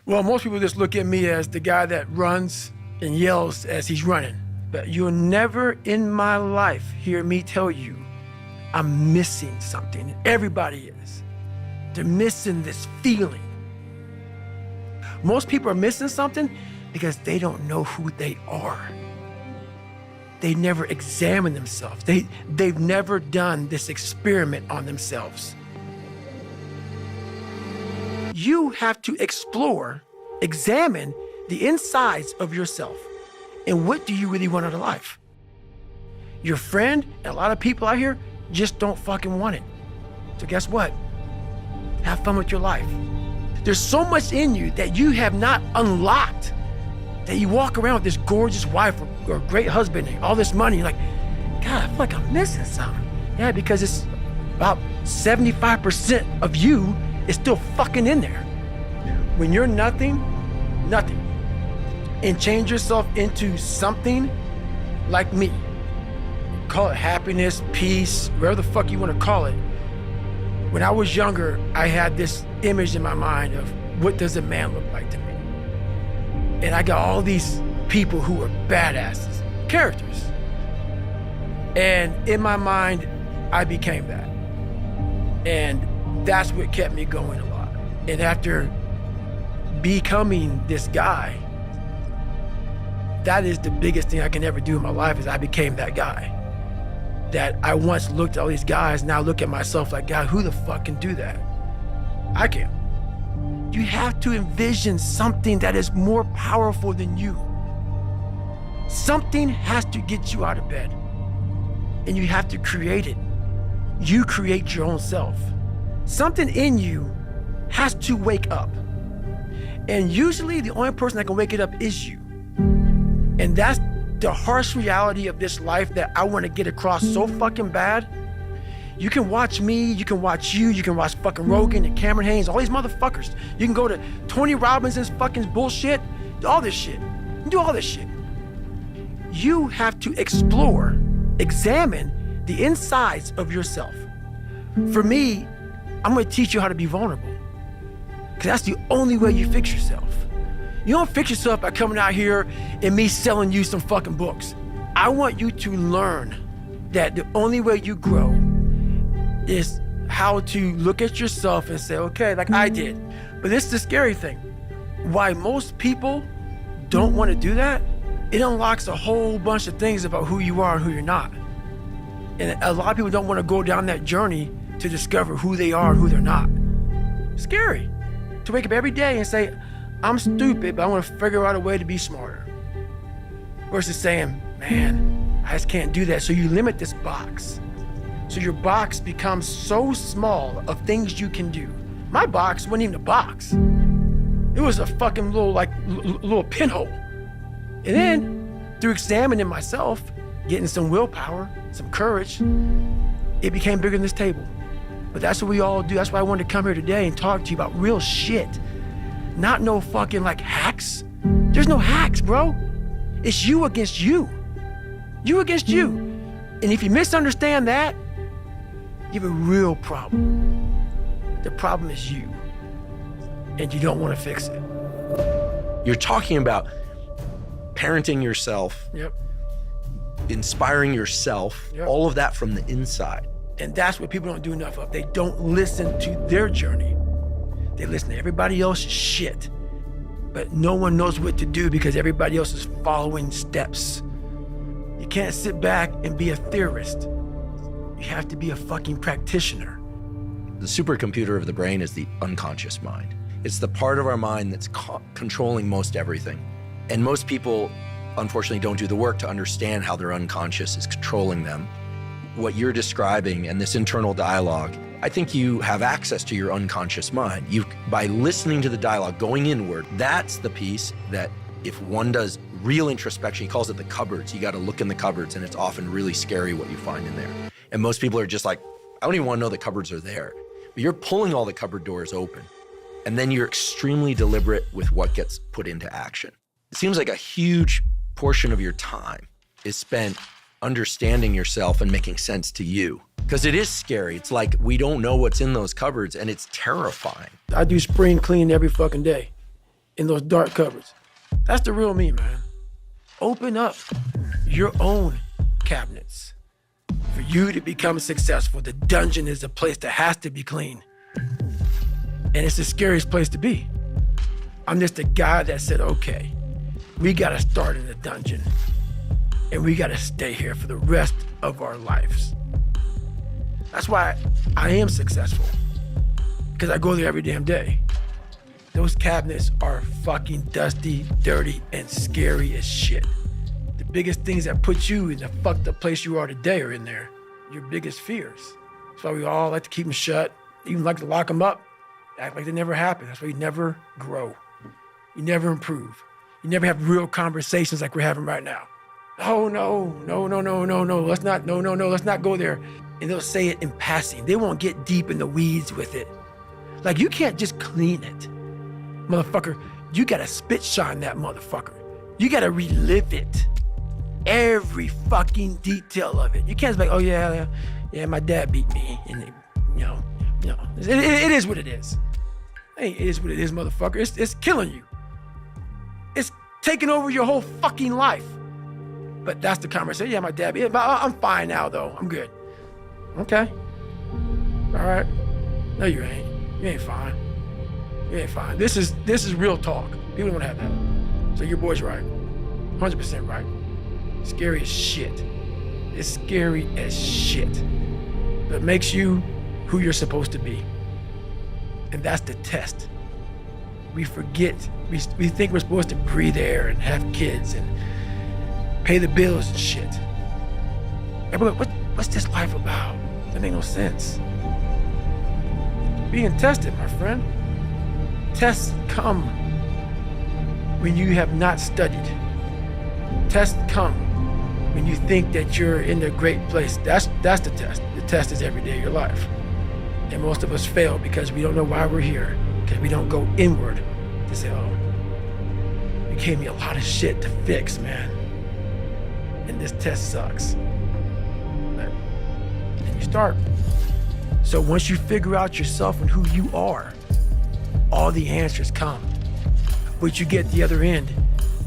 Well, most people just look at me as the guy that runs and yells as he's running. But you'll never in my life hear me tell you I'm missing something. Everybody is. They're missing this feeling. Most people are missing something because they don't know who they are. They never examine themselves. They've never done this experiment on themselves. You have to explore, examine the insides of yourself. And what do you really want out of life? Your friend and a lot of people out here just don't fucking want it. So guess what? Have fun with your life. There's so much in you that you have not unlocked, that you walk around with this gorgeous wife or great husband and all this money. You're like, God, I feel like I'm missing something. Yeah, because it's about 75% of you is still fucking in there. When you're nothing, and change yourself into something like me. Call it happiness, peace, whatever the fuck you want to call it. When I was younger, I had this image in my mind of what does a man look like to me? And I got all these people who were badasses, characters. And in my mind, I became that. And that's what kept me going a lot. And after becoming this guy, that is the biggest thing I can ever do in my life, is I became that guy. That I once looked at all these guys, now look at myself like, God, who the fuck can do that? I can't. You have to envision something that is more powerful than you. Something has to get you out of bed, and you have to create it. You create your own self. Something in you has to wake up. And usually the only person that can wake it up is you. And that's the harsh reality of this life that I want to get across so fucking bad. You can watch me, you can watch you can watch fucking Rogan and Cameron Haynes, all these motherfuckers. You can go to Tony Robbins's fucking bullshit, all this shit. You can do all this shit. You have to explore, examine the insides of yourself. For me, I'm gonna teach you how to be vulnerable, because that's the only way you fix yourself. You don't fix yourself by coming out here and me selling you some fucking books. I want you to learn that the only way you grow is how to look at yourself and say, okay, like I did. But this is the scary thing. Why most people don't want to do that, it unlocks a whole bunch of things about who you are and who you're not. And a lot of people don't want to go down that journey to discover who they are and who they're not. Scary to wake up every day and say, I'm stupid, but I want to figure out a way to be smarter. Versus saying, man, I just can't do that. So you limit this box. So your box becomes so small of things you can do. My box wasn't even a box. It was a fucking little pinhole. And then through examining myself, getting some willpower, some courage, it became bigger than this table. But that's what we all do. That's why I wanted to come here today and talk to you about real shit. Not no fucking like hacks. There's no hacks, bro. It's you against you. You against you. And if you misunderstand that, you have a real problem. The problem is you. And you don't want to fix it. You're talking about parenting yourself, Yep. inspiring yourself, Yep. all of that from the inside. And that's what people don't do enough of. They don't listen to their journey. They listen to everybody else's shit. But no one knows what to do because everybody else is following steps. You can't sit back and be a theorist. You have to be a fucking practitioner. The supercomputer of the brain is the unconscious mind. It's the part of our mind that's controlling most everything. And most people, unfortunately, don't do the work to understand how their unconscious is controlling them. What you're describing and this internal dialogue, I think you have access to your unconscious mind. By listening to the dialogue, going inward, that's the piece that if one does real introspection, he calls it the cupboards. You got to look in the cupboards, and it's often really scary what you find in there. And most people are just like, I don't even want to know the cupboards are there. But you're pulling all the cupboard doors open, and then you're extremely deliberate with what gets put into action. It seems like a huge portion of your time is spent understanding yourself and making sense to you. Because it is scary. It's like we don't know what's in those cupboards, and it's terrifying. I do spring clean every fucking day. in those dark cupboards. That's the real me, man. Open up your own cabinets. For you to become successful, the dungeon is a place that has to be clean. And it's the scariest place to be. I'm just a guy that said, okay, we gotta start in the dungeon and we gotta stay here for the rest of our lives. That's why I am successful, because I go there every damn day. Those cabinets are fucking dusty, dirty, and scary as shit. The biggest things that put you in the fucked up place you are today are in there. Your biggest fears. That's why we all like to keep them shut, even like to lock them up, act like they never happened. That's why you never grow. You never improve. You never have real conversations like we're having right now. Oh, no, let's not go there. And they'll say it in passing. They won't get deep in the weeds with it. Like, you can't just clean it. Motherfucker, you gotta spit shine that motherfucker. You gotta relive it. Every fucking detail of it. You can't just be like, oh yeah, my dad beat me. And it is what it is. Hey, it is what it is, motherfucker. It's killing you. It's taking over your whole fucking life. But that's the conversation. Yeah, my dad beat me. I'm fine now though, I'm good. Okay, all right. No, you ain't. You ain't fine. You ain't fine. This is real talk. People don't have that. So your boy's right. 100% right. Scary as shit. It's scary as shit. But it makes you who you're supposed to be. And that's the test. We forget. We think we're supposed to breathe air and have kids and pay the bills and shit. Everybody, what's this life about? That makes no sense. Being tested, my friend. Tests come when you have not studied. Tests come when you think that you're in a great place. That's the test. The test is every day of your life. And most of us fail because we don't know why we're here, because we don't go inward to say, oh, you gave me a lot of shit to fix, man. And this test sucks. But then you start. So once you figure out yourself and who you are, all the answers come. What you get at the other end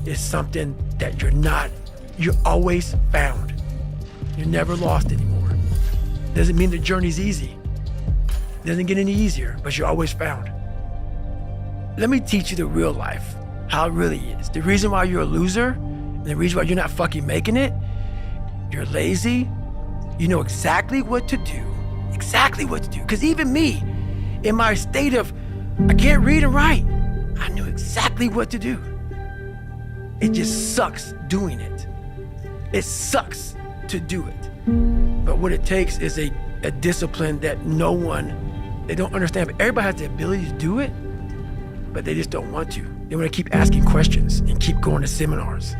is something that you're always found. You're never lost anymore. Doesn't mean the journey's easy. Doesn't get any easier, but you're always found. Let me teach you the real life, how it really is. The reason why you're a loser, and the reason why you're not fucking making it, you're lazy, you know exactly what to do. Exactly what to do. Because even me, in my state of, I can't read and write, I knew exactly what to do. It just sucks doing it. It sucks to do it. But what it takes is a discipline that they don't understand. But everybody has the ability to do it, but they just don't want to. They want to keep asking questions and keep going to seminars.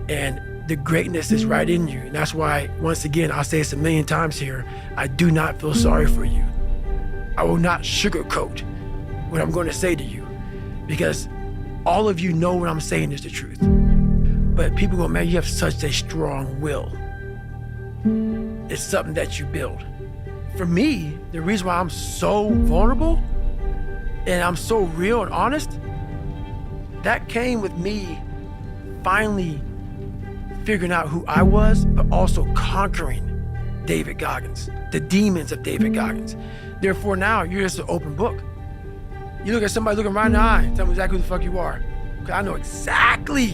And the greatness is right in you. And that's why, once again, I'll say this a million times here, I do not feel sorry for you. I will not sugarcoat what I'm going to say to you, because all of you know what I'm saying is the truth. But people go, man, you have such a strong will. It's something that you build. For me, the reason why I'm so vulnerable and I'm so real and honest, that came with me finally figuring out who I was, but also conquering David Goggins, the demons of David Goggins. Therefore now, you're just an open book. You look at somebody looking right in the eye, tell them exactly who the fuck you are. Because I know exactly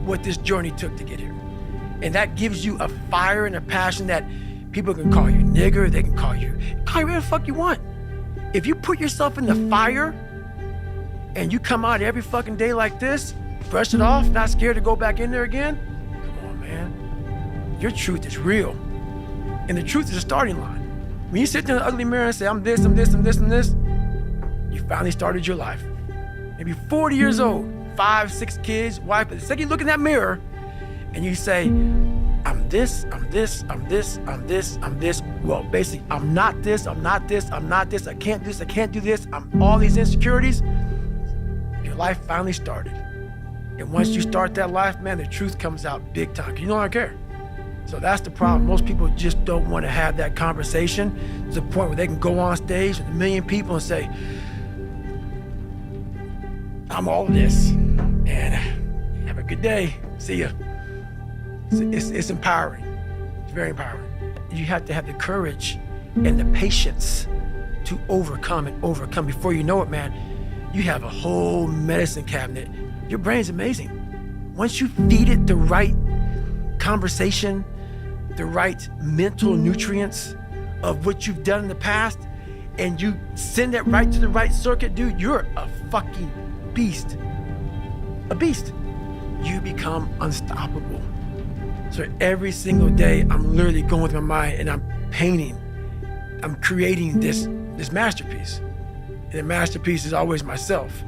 what this journey took to get here. And that gives you a fire and a passion that people can call you nigger, they can call you whatever the fuck you want. If you put yourself in the fire and you come out every fucking day like this, brush it off, not scared to go back in there again, come on, man. Your truth is real. And the truth is a starting line. When you sit there in the ugly mirror and say, I'm this, I'm this, I'm this, I'm this, you finally started your life. Maybe 40 years old, 5, 6 kids, wife, but the second you look in that mirror and you say, I'm this, I'm this, I'm this, I'm this, I'm this. Well, basically, I'm not this, I'm not this, I'm not this, I can't do this, I can't do this, I'm all these insecurities. Your life finally started. And once you start that life, man, the truth comes out big time. You don't care. So that's the problem. Most people just don't want to have that conversation to the point where they can go on stage with 1 million people and say, I'm all of this. And have a good day. See ya. It's empowering. It's very empowering. You have to have the courage and the patience to overcome and overcome. Before you know it, man, you have a whole medicine cabinet. Your brain's amazing. Once you feed it the right conversation, the right mental nutrients of what you've done in the past, and you send that right to the right circuit, dude, you're a fucking beast. A beast. You become unstoppable. So every single day, I'm literally going with my mind and I'm painting. I'm creating this masterpiece. And the masterpiece is always myself.